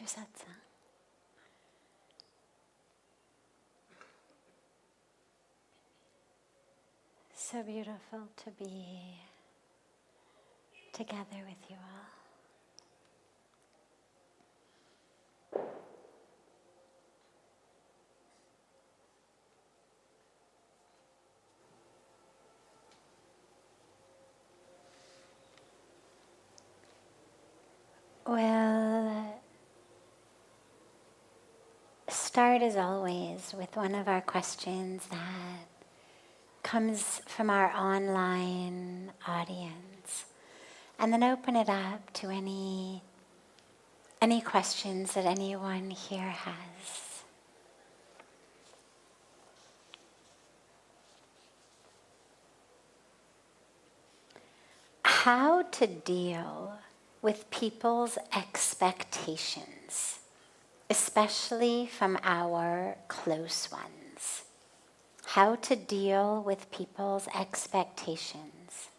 to Satsang. So beautiful to be together with you all. We'll start as always with one of our questions that comes from our online audience, and then open it up to any questions that anyone here has. How to deal with people's expectations, especially from our close ones. How to deal with people's expectations,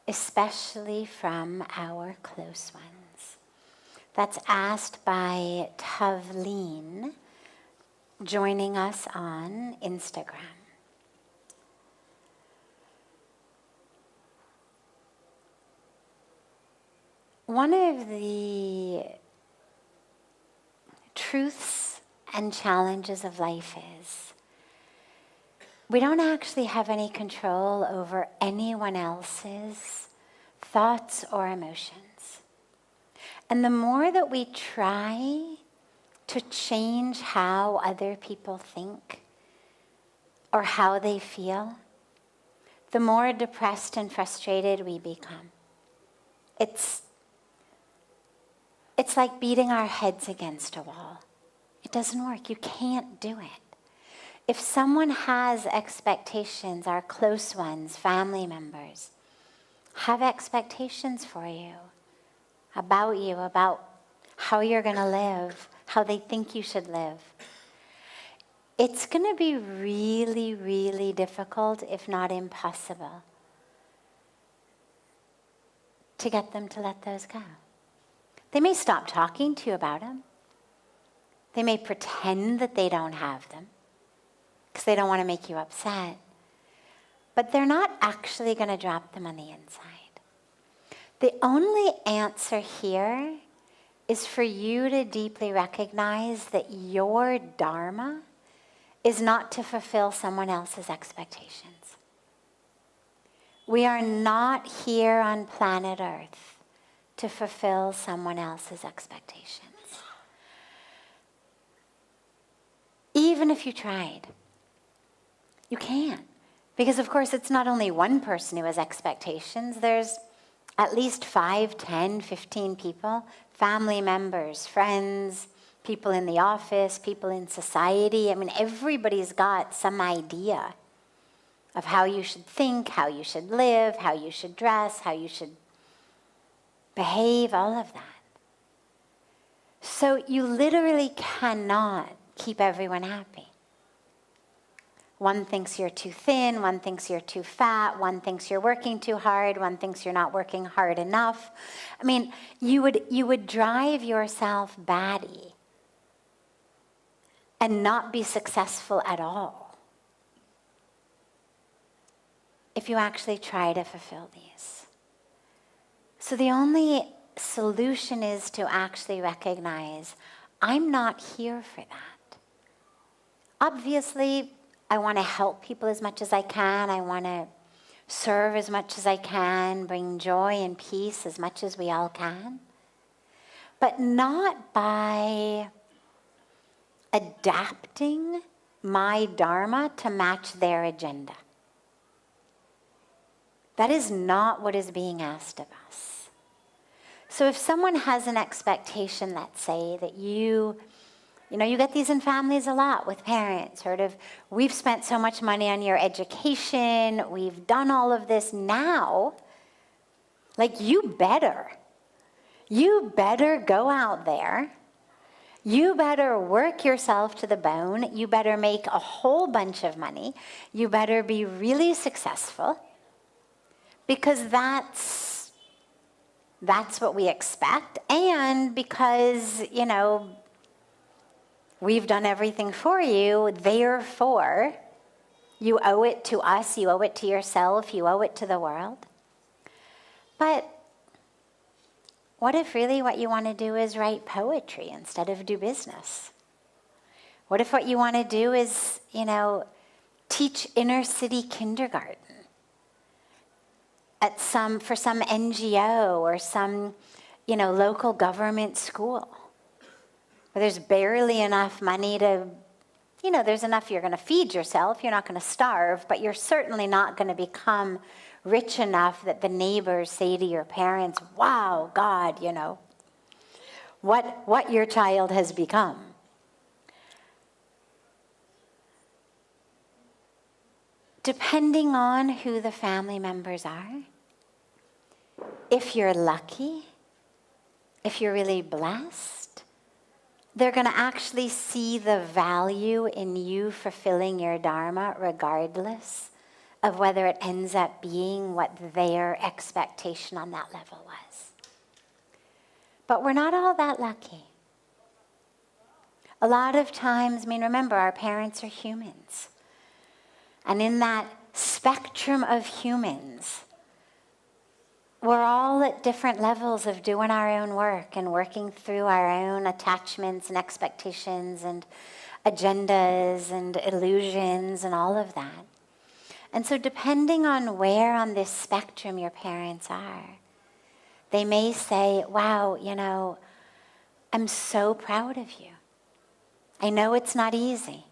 especially from our close ones. That's asked by Tavleen, joining us on Instagram. One of the truths and challenges of life is we don't actually have any control over anyone else's thoughts or emotions. And the more that we try to change how other people think or how they feel, the more depressed and frustrated we become. It's like beating our heads against a wall. It doesn't work. You can't do it. If someone has expectations, our close ones, family members, have expectations for you, about how you're going to live, how they think you should live, it's going to be really, really difficult, if not impossible, to get them to let those go. They may stop talking to you about them. They may pretend that they don't have them because they don't want to make you upset. But they're not actually going to drop them on the inside. The only answer here is for you to deeply recognize that your dharma is not to fulfill someone else's expectations. We are not here on planet Earth to fulfill someone else's expectations. Even if you tried, you can't. Because of course it's not only one person who has expectations, there's at least 5, 10, 15 people, family members, friends, people in the office, people in society. I mean, everybody's got some idea of how you should think, how you should live, how you should dress, how you should behave, all of that. So you literally cannot keep everyone happy. One thinks you're too thin, one thinks you're too fat, one thinks you're working too hard, one thinks you're not working hard enough. I mean, you would drive yourself batty and not be successful at all if you actually try to fulfill these. So the only solution is to actually recognize, I'm not here for that. Obviously, I want to help people as much as I can. I want to serve as much as I can, bring joy and peace as much as we all can. But not by adapting my dharma to match their agenda. That is not what is being asked of us. So if someone has an expectation, let's say, that you get these in families a lot with parents, sort of, we've spent so much money on your education, we've done all of this now, like you better go out there, you better work yourself to the bone, you better make a whole bunch of money, you better be really successful, because that's that's what we expect, and because, we've done everything for you, therefore, you owe it to us, you owe it to yourself, you owe it to the world. But what if really what you want to do is write poetry instead of do business? What if what you want to do is, teach inner city kindergarten for some NGO or some, local government school where there's barely enough money to, there's enough you're going to feed yourself, you're not going to starve, but you're certainly not going to become rich enough that the neighbors say to your parents, wow, God, what your child has become. Depending on who the family members are, if you're lucky, if you're really blessed, they're going to actually see the value in you fulfilling your dharma regardless of whether it ends up being what their expectation on that level was. But we're not all that lucky. A lot of times, remember, our parents are humans. And in that spectrum of humans, we're all at different levels of doing our own work and working through our own attachments and expectations and agendas and illusions and all of that. And so depending on where on this spectrum your parents are, they may say, wow, I'm so proud of you. I know it's not easy,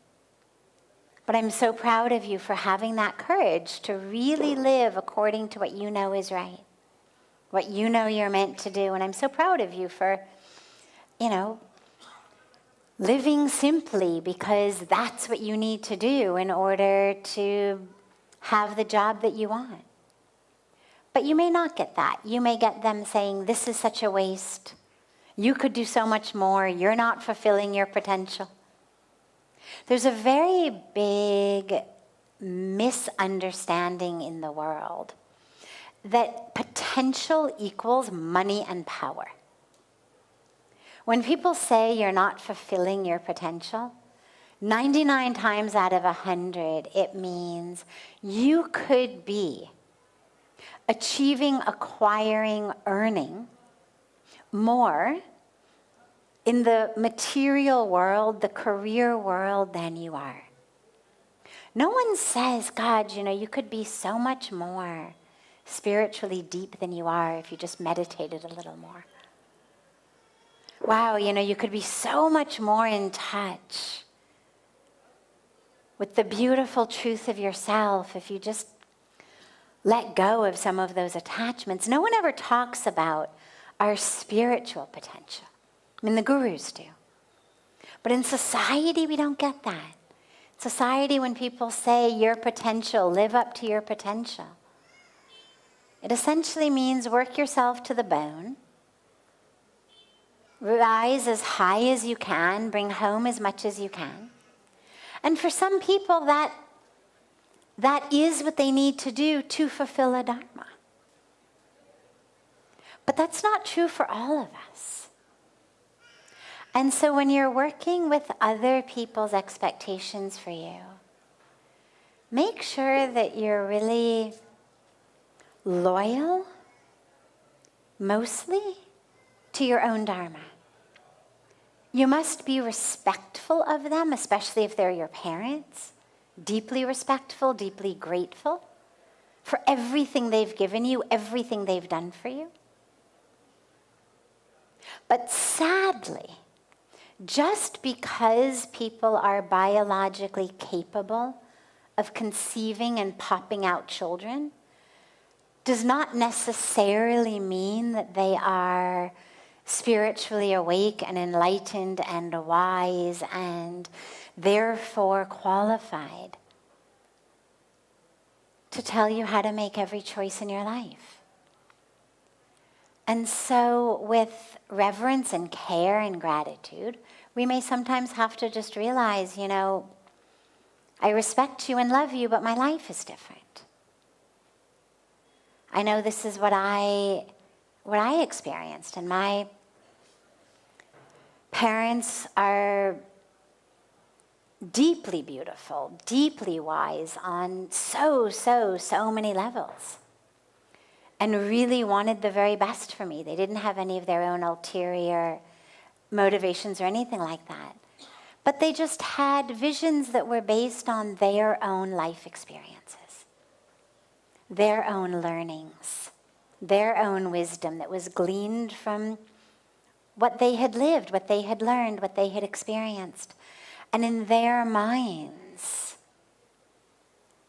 but I'm so proud of you for having that courage to really live according to what you know is right, what you know you're meant to do. And I'm so proud of you for, living simply because that's what you need to do in order to have the job that you want. But you may not get that. You may get them saying, this is such a waste. You could do so much more. You're not fulfilling your potential. There's a very big misunderstanding in the world that potential equals money and power. When people say you're not fulfilling your potential, 99 times out of 100, it means you could be achieving, acquiring, earning more in the material world, the career world, than you are. No one says, God, you could be so much more spiritually deep than you are if you just meditated a little more. Wow, you could be so much more in touch with the beautiful truth of yourself if you just let go of some of those attachments. No one ever talks about our spiritual potential. The gurus do. But in society, we don't get that. In society, when people say your potential, live up to your potential, it essentially means work yourself to the bone, rise as high as you can, bring home as much as you can. And for some people, that is what they need to do to fulfill a dharma. But that's not true for all of us. And so when you're working with other people's expectations for you, make sure that you're really loyal, mostly, to your own dharma. You must be respectful of them, especially if they're your parents, deeply respectful, deeply grateful for everything they've given you, everything they've done for you. But sadly, just because people are biologically capable of conceiving and popping out children does not necessarily mean that they are spiritually awake and enlightened and wise and therefore qualified to tell you how to make every choice in your life. And so with reverence and care and gratitude, we may sometimes have to just realize, I respect you and love you, but my life is different. I know this is what I what I experienced. And my parents are deeply beautiful, deeply wise on so many levels, and really wanted the very best for me. They didn't have any of their own ulterior motivations or anything like that. But they just had visions that were based on their own life experiences, their own learnings, their own wisdom that was gleaned from what they had lived, what they had learned, what they had experienced. And in their minds,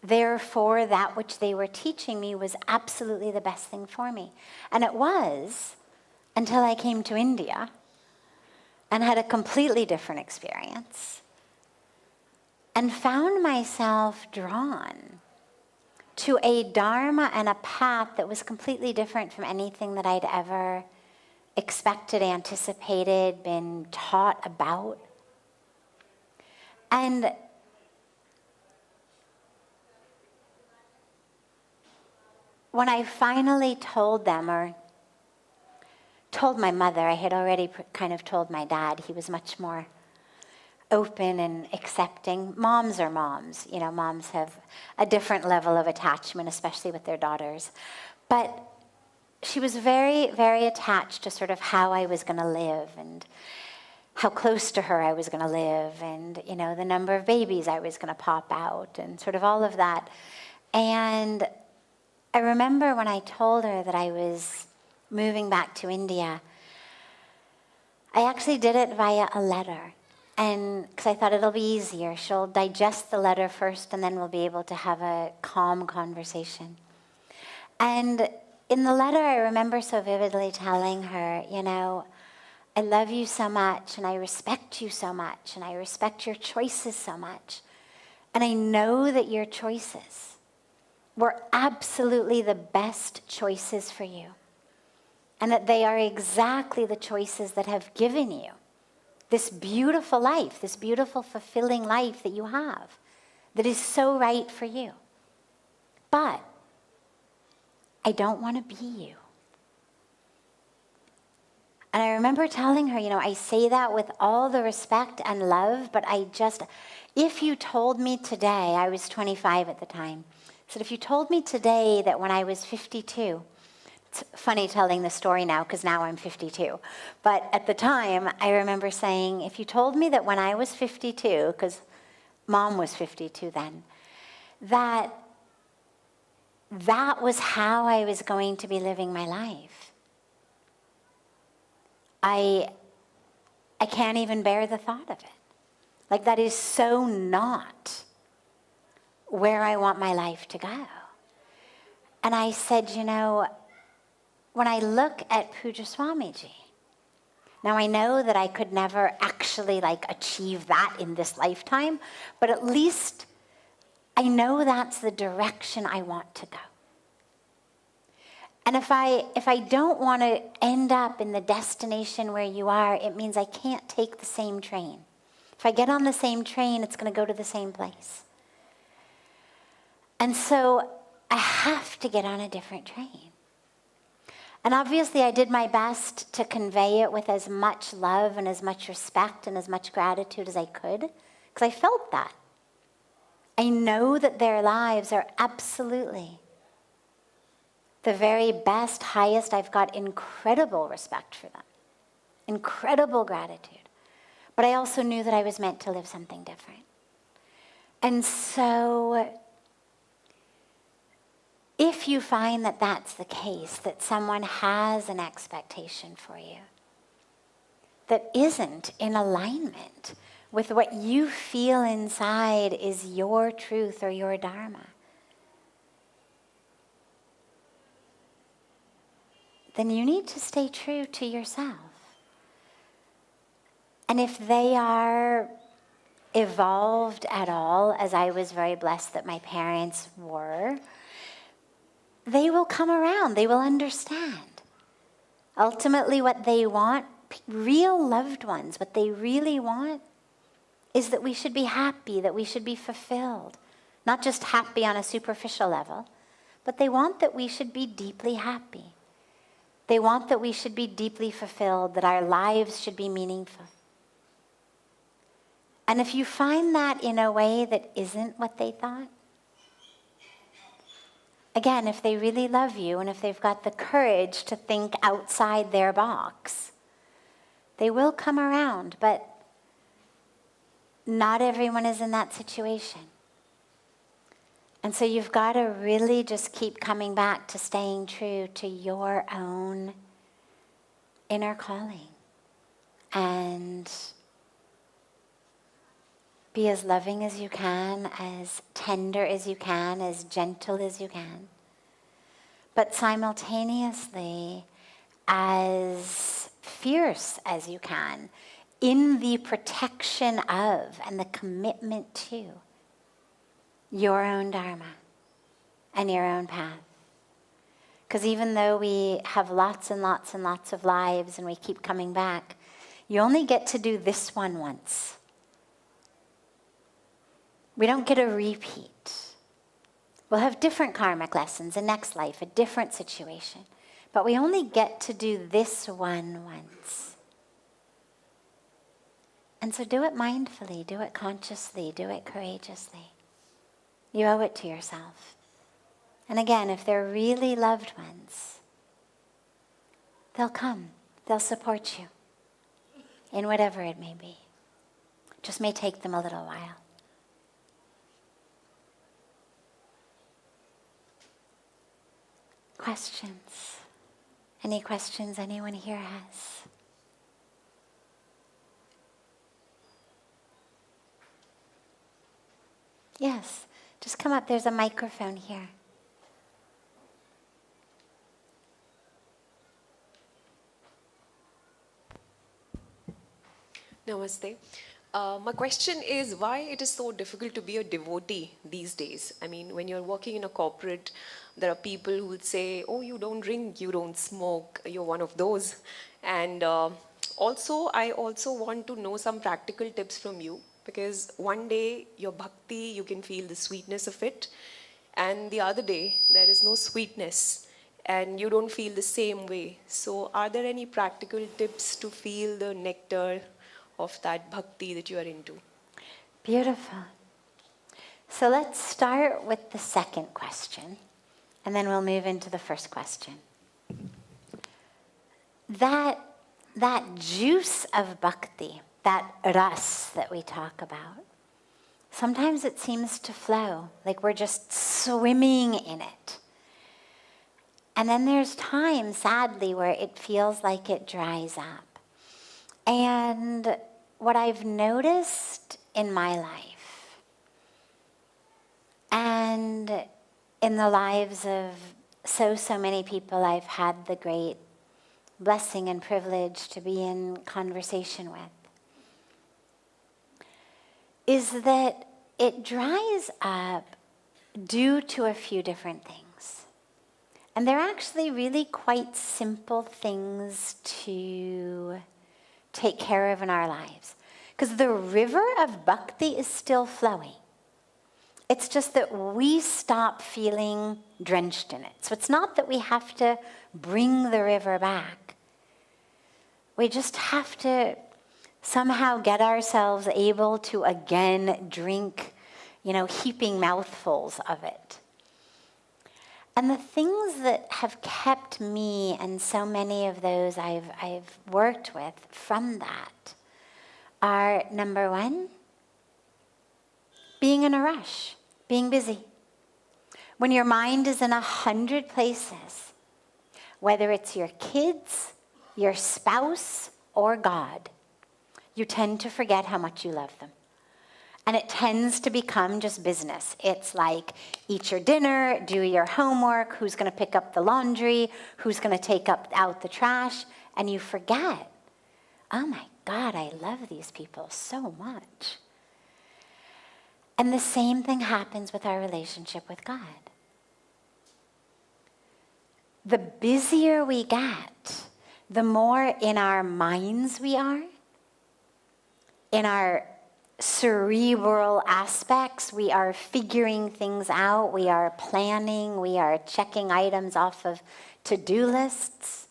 therefore, that which they were teaching me was absolutely the best thing for me. And it was until I came to India and had a completely different experience and found myself drawn to a dharma and a path that was completely different from anything that I'd ever expected, anticipated, been taught about. And when I finally told them, or told my mother, I had already kind of told my dad, he was much more open and accepting. Moms are moms. You know, moms have a different level of attachment, especially with their daughters. But she was very, very attached to sort of how I was going to live and how close to her I was going to live and, you know, the number of babies I was going to pop out and sort of all of that. And I remember when I told her that I was moving back to India, I actually did it via a letter. And because I thought it'll be easier. She'll digest the letter first and then we'll be able to have a calm conversation. And in the letter, I remember so vividly telling her, you know, I love you so much and I respect you so much and I respect your choices so much. And I know that your choices were absolutely the best choices for you. And that they are exactly the choices that have given you this beautiful life, this beautiful, fulfilling life that you have, that is so right for you. But I don't want to be you. And I remember telling her, you know, I say that with all the respect and love, but if you told me today, I was 25 at the time, so if you told me today that when I was 52, it's funny telling the story now because now I'm 52, but at the time I remember saying, if you told me that when I was 52, because Mom was 52 then, that was how I was going to be living my life, I can't even bear the thought of it. Like, that is so not where I want my life to go. And I said, you know, when I look at Pujya Swamiji, now I know that I could never actually achieve that in this lifetime, but at least I know that's the direction I want to go. And if I don't want to end up in the destination where you are, it means I can't take the same train. If I get on the same train, it's going to go to the same place. And so I have to get on a different train. And obviously I did my best to convey it with as much love and as much respect and as much gratitude as I could, because I felt that. I know that their lives are absolutely the very best, highest. I've got incredible respect for them, incredible gratitude. But I also knew that I was meant to live something different. And so if you find that that's the case, that someone has an expectation for you that isn't in alignment with what you feel inside is your truth or your dharma, then you need to stay true to yourself. And if they are evolved at all, as I was very blessed that my parents were, they will come around, they will understand. Ultimately, what they want, real loved ones, what they really want is that we should be happy, that we should be fulfilled. Not just happy on a superficial level, but they want that we should be deeply happy. They want that we should be deeply fulfilled, that our lives should be meaningful. And if you find that in a way that isn't what they thought, again, if they really love you and if they've got the courage to think outside their box, they will come around, but not everyone is in that situation. And so you've got to really just keep coming back to staying true to your own inner calling and be as loving as you can, as tender as you can, as gentle as you can, but simultaneously as fierce as you can in the protection of and the commitment to your own dharma and your own path. Because even though we have lots and lots and lots of lives and we keep coming back, you only get to do this one once. We don't get a repeat. We'll have different karmic lessons, a next life, a different situation. But we only get to do this one once. And so do it mindfully, do it consciously, do it courageously. You owe it to yourself. And again, if they're really loved ones, they'll come. They'll support you in whatever it may be. It just may take them a little while. Questions? Any questions anyone here has? Yes. Just come up, there's a microphone here. Namaste. My question is why it is so difficult to be a devotee these days. I mean, when you're working in a corporate, there are people who will say, oh, you don't drink, you don't smoke, you're one of those. And I also want to know some practical tips from you. Because one day, your bhakti, you can feel the sweetness of it. And the other day, there is no sweetness. And you don't feel the same way. So are there any practical tips to feel the nectar of that bhakti that you are into? Beautiful. So let's start with the second question. And then we'll move into the first question. That juice of bhakti, that ras that we talk about, sometimes it seems to flow, like we're just swimming in it. And then there's times, sadly, where it feels like it dries up. And what I've noticed in my life, and in the lives of so many people I've had the great blessing and privilege to be in conversation with, is that it dries up due to a few different things. And they're actually really quite simple things to take care of in our lives. Because the river of bhakti is still flowing. It's just that we stop feeling drenched in it. So it's not that we have to bring the river back. We just have to somehow get ourselves able to again drink, heaping mouthfuls of it. And the things that have kept me and so many of those I've worked with from that are, number one, being in a rush, being busy. When your mind is in 100 places, whether it's your kids, your spouse, or God, you tend to forget how much you love them. And it tends to become just business. It's like, eat your dinner, do your homework, who's going to pick up the laundry, who's going to take out the trash, and you forget, oh my God, I love these people so much. And the same thing happens with our relationship with God. The busier we get, the more in our minds we are, in our cerebral aspects, we are figuring things out, we are planning, we are checking items off of to-do lists.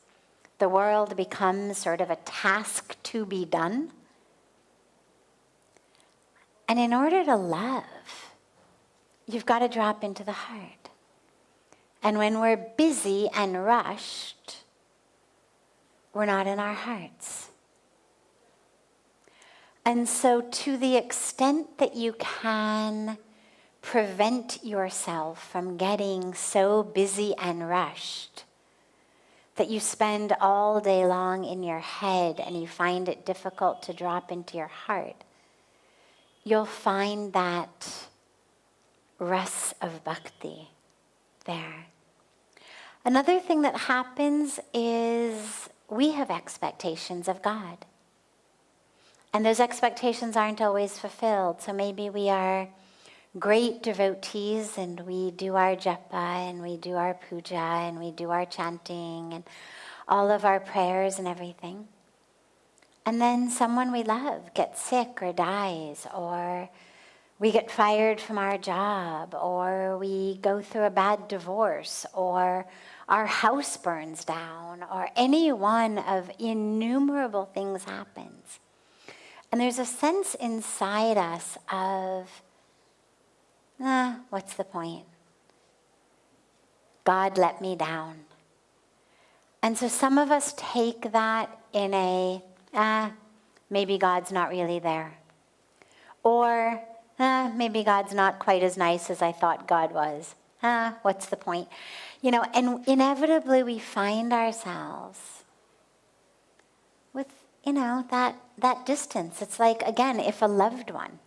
The world becomes sort of a task to be done. And in order to love, you've got to drop into the heart. And when we're busy and rushed, we're not in our hearts. And so to the extent that you can prevent yourself from getting so busy and rushed that you spend all day long in your head and you find it difficult to drop into your heart, you'll find that ras of bhakti there. Another thing that happens is we have expectations of God. And those expectations aren't always fulfilled. So maybe we are great devotees and we do our japa and we do our puja and we do our chanting and all of our prayers and everything. And then someone we love gets sick or dies, or we get fired from our job, or we go through a bad divorce, or our house burns down, or any one of innumerable things happens. And there's a sense inside us of, what's the point? God let me down. And so some of us take that in a, maybe God's not really there. Or, maybe God's not quite as nice as I thought God was. What's the point? And inevitably we find ourselves with, that distance. It's like, again, if a loved one,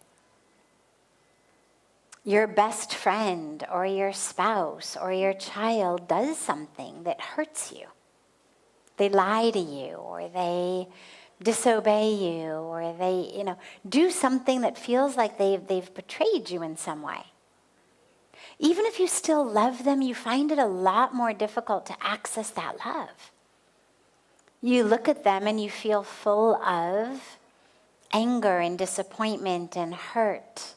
your best friend or your spouse or your child does something that hurts you. They lie to you, or they disobey you, or they, do something that feels like they've betrayed you in some way. Even if you still love them, you find it a lot more difficult to access that love. You look at them and you feel full of anger and disappointment and hurt,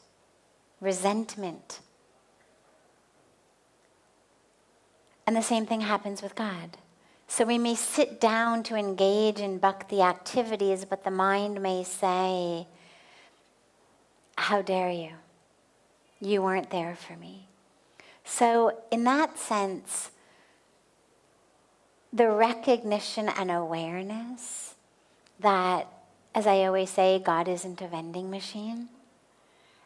resentment. And the same thing happens with God. So we may sit down to engage in bhakti activities, but the mind may say, how dare you? You weren't there for me. So in that sense, the recognition and awareness that, as I always say, God isn't a vending machine,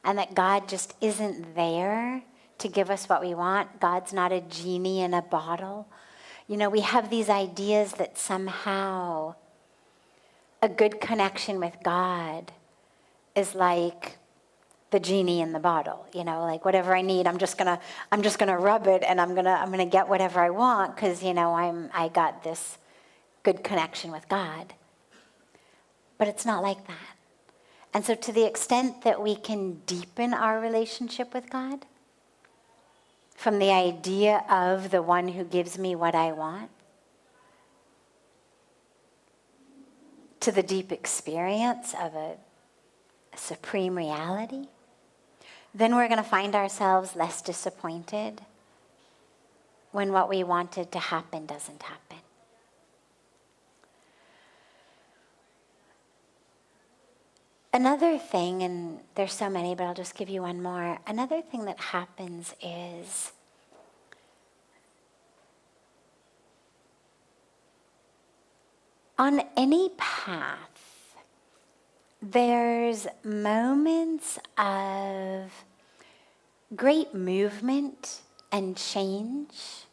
and that God just isn't there to give us what we want. God's not a genie in a bottle. We have these ideas that somehow a good connection with God is like the genie in the bottle. Like whatever I need, I'm just gonna rub it, and I'm gonna get whatever I want because I got this good connection with God. But it's not like that. And so to the extent that we can deepen our relationship with God, from the idea of the one who gives me what I want, to the deep experience of a supreme reality, then we're going to find ourselves less disappointed when what we wanted to happen doesn't happen. Another thing, and there's so many, but I'll just give you one more. Another thing that happens is on any path, there's moments of great movement and change.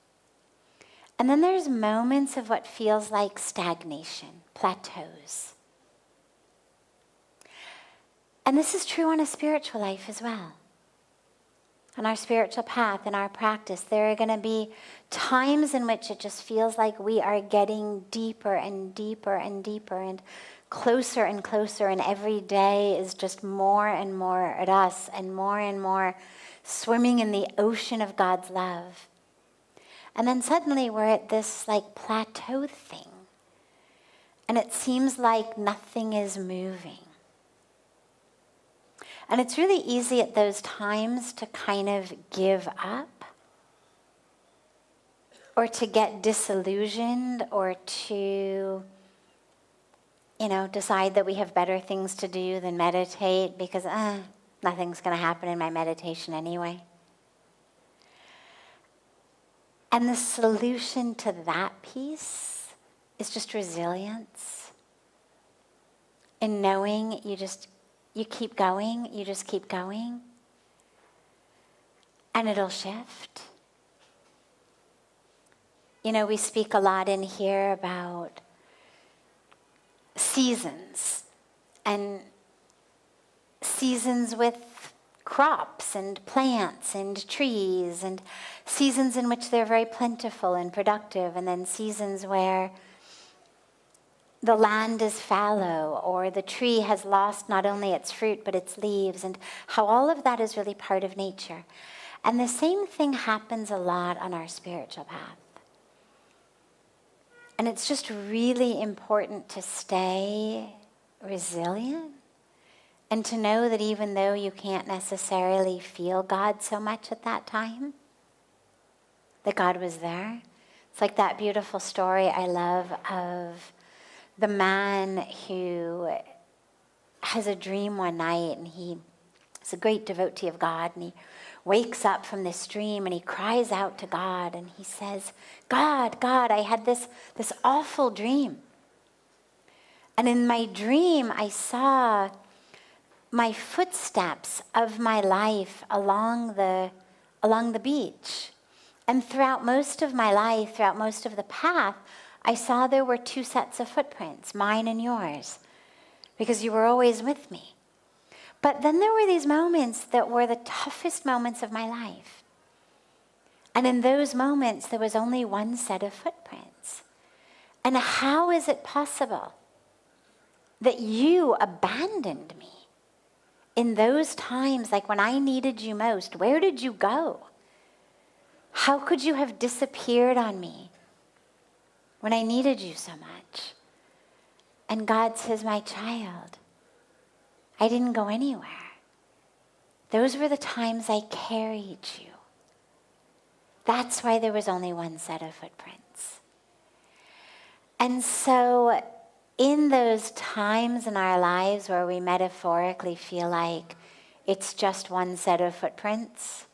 And then there's moments of what feels like stagnation, plateaus. And this is true on a spiritual life as well. On our spiritual path, in our practice, there are going to be times in which it just feels like we are getting deeper and deeper and deeper and closer, and every day is just more and more at us and more swimming in the ocean of God's love. And then suddenly we're at this like plateau thing, and it seems like nothing is moving. And it's really easy at those times to kind of give up or to get disillusioned, or to, decide that we have better things to do than meditate because nothing's going to happen in my meditation anyway. And the solution to that piece is just resilience. In knowing you keep going, you just keep going, and it'll shift. We speak a lot in here about seasons, and seasons with crops and plants and trees, and seasons in which they're very plentiful and productive, and then seasons where the land is fallow, or the tree has lost not only its fruit but its leaves, and how all of that is really part of nature. And the same thing happens a lot on our spiritual path. And it's just really important to stay resilient and to know that even though you can't necessarily feel God so much at that time, that God was there. It's like that beautiful story I love of the man who has a dream one night, and he's a great devotee of God, and he wakes up from this dream and he cries out to God and he says, God, I had this awful dream. And in my dream, I saw my footsteps of my life along the beach. And throughout most of my life, throughout most of the path, I saw there were two sets of footprints, mine and yours, because you were always with me. But then there were these moments that were the toughest moments of my life. And in those moments, there was only one set of footprints. And how is it possible that you abandoned me in those times, like when I needed you most? Where did you go? How could you have disappeared on me when I needed you so much? And God says, my child, I didn't go anywhere. Those were the times I carried you. That's why there was only one set of footprints. And so in those times in our lives where we metaphorically feel like it's just one set of footprints,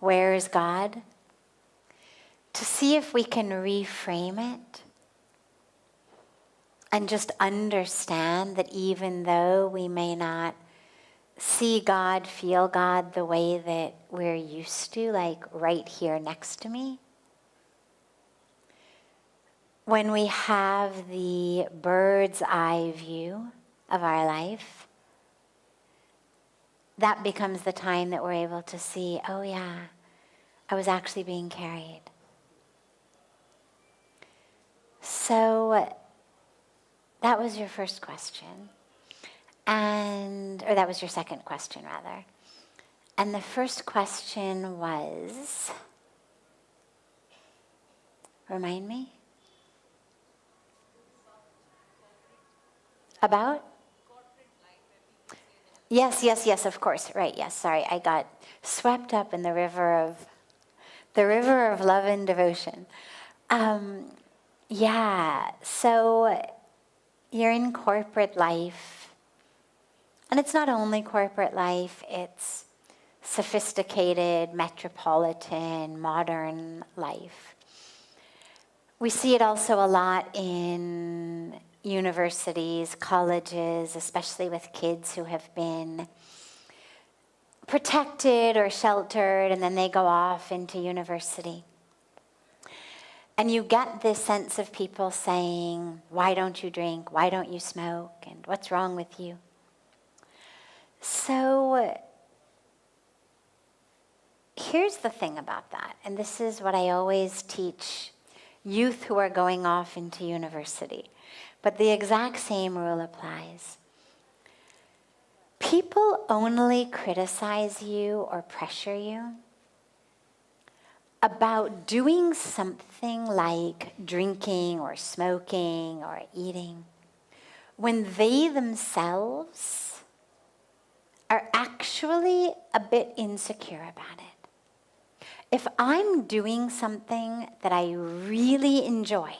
where is God? To see if we can reframe it and just understand that even though we may not see God, feel God the way that we're used to, like right here next to me, when we have the bird's eye view of our life, that becomes the time that we're able to see, oh yeah, I was actually being carried. So that was your first question, or that was your second question, rather. And the first question was, remind me? About? Yes, of course. Right, yes, sorry. I got swept up in the river of love and devotion. So you're in corporate life, and it's not only corporate life, it's sophisticated, metropolitan, modern life. We see it also a lot in universities, colleges, especially with kids who have been protected or sheltered, and then they go off into university. And you get this sense of people saying, why don't you drink? Why don't you smoke? And what's wrong with you? So here's the thing about that, and this is what I always teach youth who are going off into university. But the exact same rule applies. People only criticize you or pressure you about doing something like drinking or smoking or eating when they themselves are actually a bit insecure about it. If I'm doing something that I really enjoy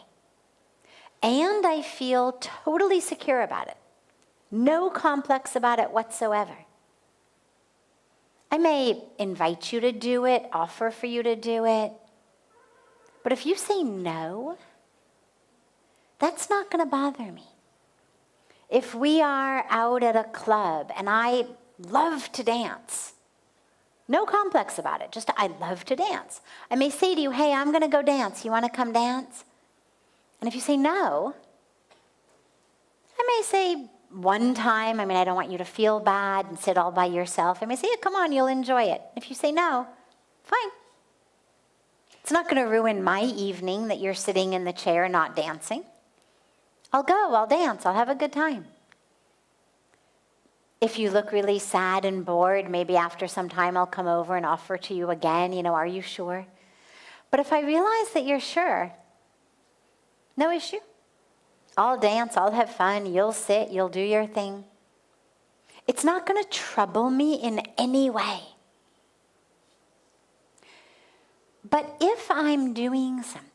and I feel totally secure about it, no complex about it whatsoever, I may invite you to do it, offer for you to do it, but if you say no, that's not going to bother me. If we are out at a club and I love to dance, no complex about it, just I love to dance. I may say to you, hey, I'm going to go dance. You want to come dance? And if you say no, I may say one time, I don't want you to feel bad and sit all by yourself. I may say, yeah, come on, you'll enjoy it. If you say no, fine. It's not going to ruin my evening that you're sitting in the chair not dancing. I'll go, I'll dance, I'll have a good time. If you look really sad and bored, maybe after some time I'll come over and offer to you again, are you sure? But if I realize that you're sure, no issue. I'll dance, I'll have fun, you'll sit, you'll do your thing. It's not going to trouble me in any way. But if I'm doing something,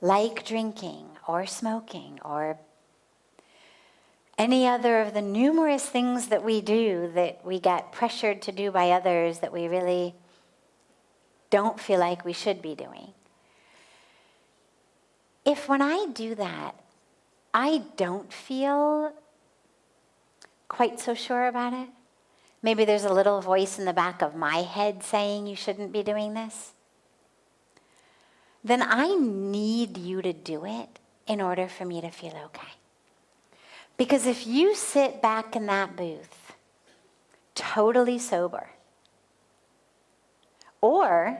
like drinking or smoking or any other of the numerous things that we do that we get pressured to do by others that we really don't feel like we should be doing. If when I do that, I don't feel quite so sure about it, maybe there's a little voice in the back of my head saying you shouldn't be doing this, then I need you to do it in order for me to feel okay. Because if you sit back in that booth, totally sober, or,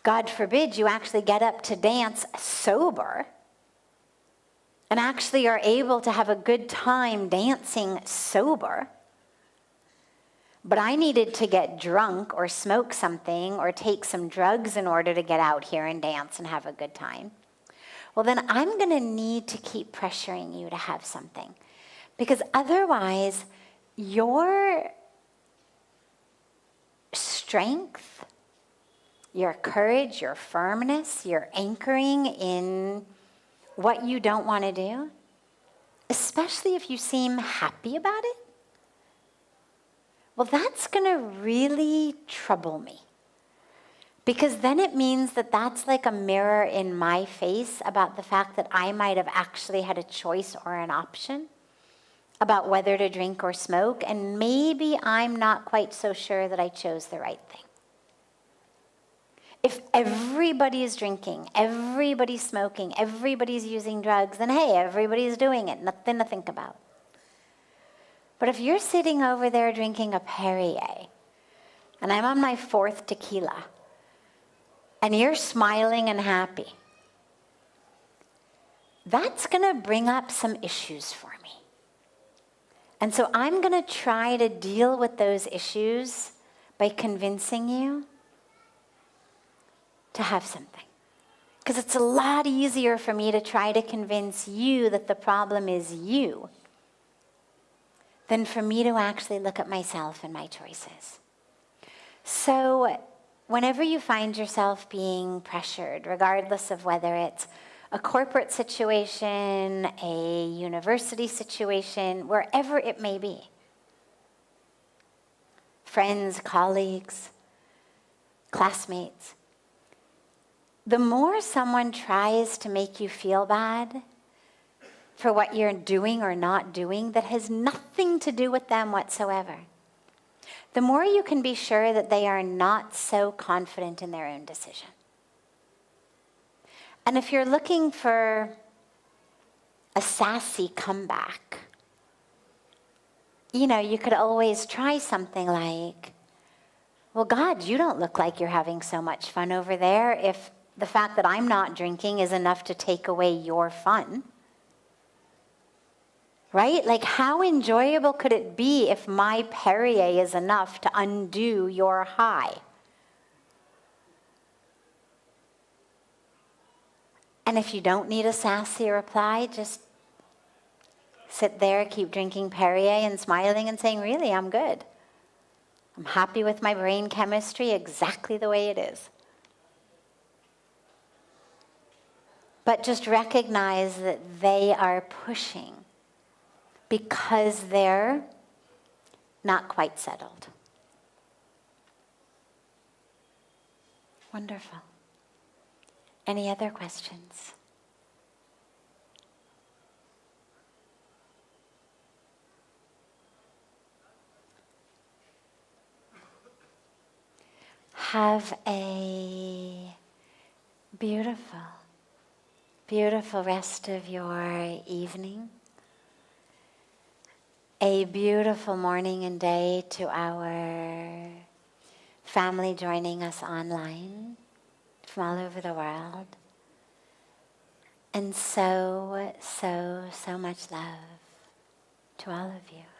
God forbid, you actually get up to dance sober, and actually are able to have a good time dancing sober, but I needed to get drunk or smoke something or take some drugs in order to get out here and dance and have a good time, well, then I'm going to need to keep pressuring you to have something. Because otherwise, your strength, your courage, your firmness, your anchoring in what you don't want to do, especially if you seem happy about it, well, that's going to really trouble me. Because then it means that that's like a mirror in my face about the fact that I might have actually had a choice or an option about whether to drink or smoke, and maybe I'm not quite so sure that I chose the right thing. If everybody is drinking, everybody's smoking, everybody's using drugs, then hey, everybody's doing it, nothing to think about. But if you're sitting over there drinking a Perrier, and I'm on my 4th tequila, and you're smiling and happy, that's going to bring up some issues for me. And so I'm going to try to deal with those issues by convincing you to have something. Because it's a lot easier for me to try to convince you that the problem is you than for me to actually look at myself and my choices. So whenever you find yourself being pressured, regardless of whether it's a corporate situation, a university situation, wherever it may be, friends, colleagues, classmates, the more someone tries to make you feel bad for what you're doing or not doing that has nothing to do with them whatsoever, the more you can be sure that they are not so confident in their own decision. And if you're looking for a sassy comeback, you could always try something like, well, God, you don't look like you're having so much fun over there if the fact that I'm not drinking is enough to take away your fun. Right? Like, how enjoyable could it be if my Perrier is enough to undo your high? And if you don't need a sassy reply, just sit there, keep drinking Perrier and smiling and saying, really, I'm good. I'm happy with my brain chemistry exactly the way it is. But just recognize that they are pushing because they're not quite settled. Wonderful. Any other questions? Have a beautiful, beautiful rest of your evening. A beautiful morning and day to our family joining us online from all over the world. And so much love to all of you.